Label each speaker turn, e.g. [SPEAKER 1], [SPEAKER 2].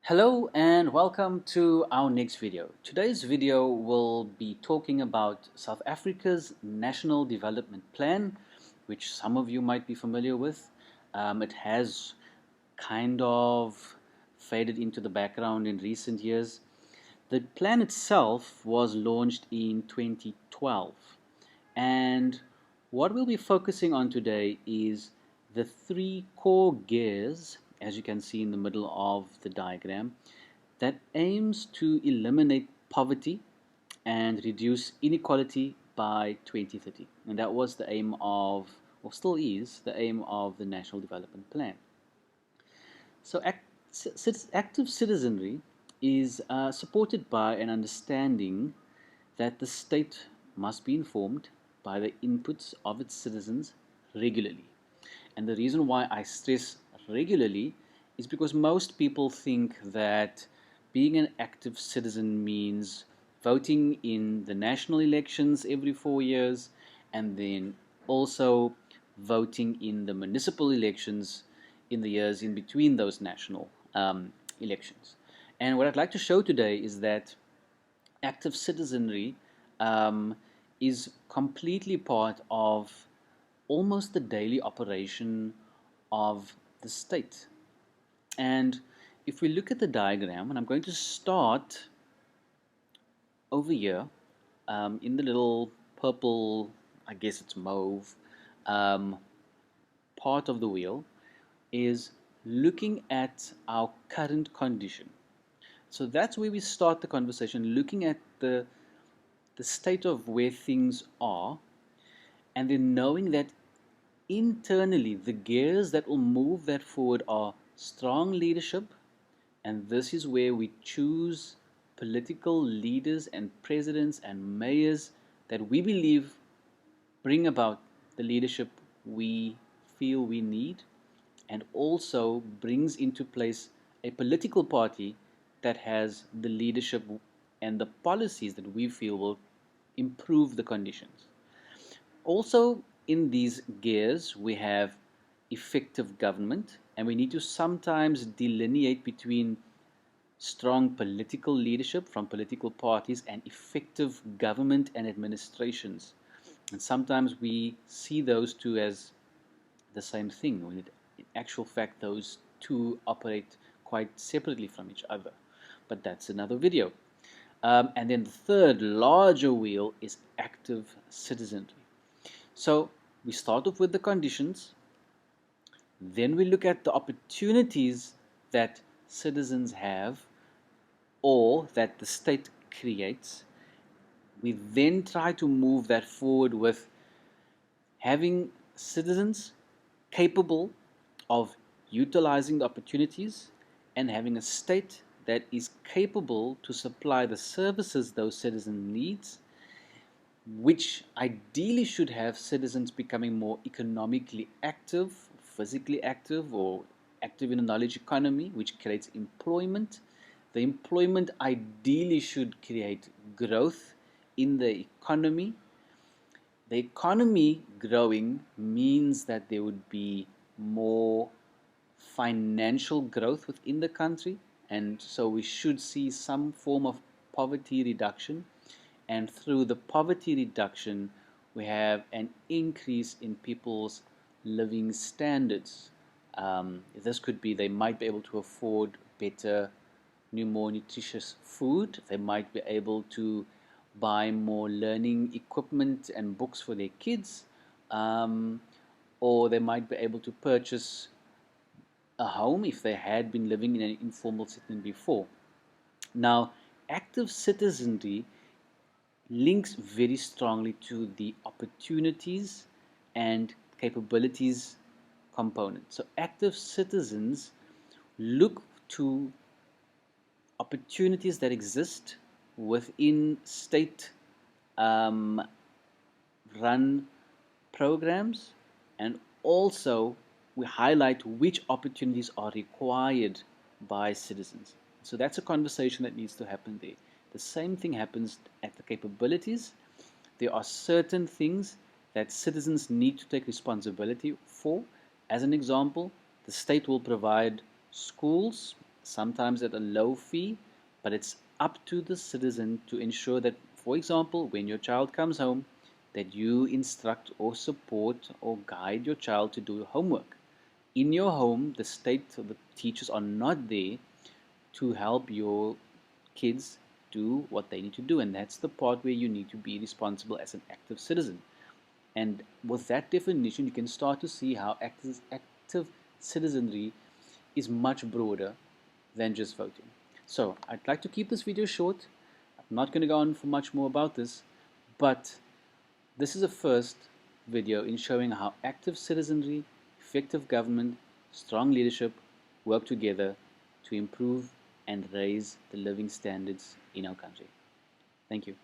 [SPEAKER 1] Hello and welcome to our next video. Today's video will be talking about South Africa's National Development Plan, which some of you might be familiar with. It has kind of faded into the background in recent years. The plan itself was launched in 2012, and what we'll be focusing on today is the three core gears, as you can see in the middle of the diagram, that aims to eliminate poverty and reduce inequality by 2030. And that was the aim of, or still is, the aim of the National Development Plan. So active citizenry is supported by an understanding that the state must be informed by the inputs of its citizens regularly. And the reason why I stress regularly is because most people think that being an active citizen means voting in the national elections every 4 years and then also voting in the municipal elections in the years in between those national elections. And what I'd like to show today is that active citizenry um, is completely part of almost the daily operation of the state. And if we look at the diagram, and I'm going to start over here in the little purple, I guess it's mauve, um, part of the wheel, is looking at our current condition. So that's where we start the conversation, looking at the state of where things are, and then knowing that internally the gears that will move that forward are strong leadership, and this is where we choose political leaders and presidents and mayors that we believe bring about the leadership we feel we need, and also brings into place a political party that has the leadership and the policies that we feel will improve the conditions. Also, in these gears, we have effective government, and we need to sometimes delineate between strong political leadership from political parties and effective government and administrations. And sometimes we see those two as the same thing, when in actual fact, those two operate quite separately from each other. But that's another video. And then the third larger wheel is active citizenry. So we start off with the conditions, then we look at the opportunities that citizens have or that the state creates. We then try to move that forward with having citizens capable of utilizing the opportunities and having a state that is capable to supply the services those citizens needs, which ideally should have citizens becoming more economically active, physically active, or active in a knowledge economy, which creates employment. The employment ideally should create growth in the economy. The economy growing means that there would be more financial growth within the country, and so we should see some form of poverty reduction, and through the poverty reduction we have an increase in people's living standards. This could be they might be able to afford better, more nutritious food. They might be able to buy more learning equipment and books for their kids, um, or they might be able to purchase a home if they had been living in an informal settlement before. Now, active citizenry links very strongly to the opportunities and capabilities component. So active citizens look to opportunities that exist within state um, run programs, and also we highlight which opportunities are required by citizens. So that's a conversation that needs to happen there. The same thing happens at the capabilities. There are certain things that citizens need to take responsibility for. As an example, the state will provide schools sometimes at a low fee, but it's up to the citizen to ensure that, for example, when your child comes home, that you instruct or support or guide your child to do homework. In your home, the state or the teachers are not there to help your kids do what they need to do, and that's the part where you need to be responsible as an active citizen. And with that definition, you can start to see how active citizenry is much broader than just voting. So I'd like to keep this video short. I'm not going to go on for much more about this, but this is a first video in showing how active citizenry, effective government, strong leadership work together to improve and raise the living standards in our country. Thank you.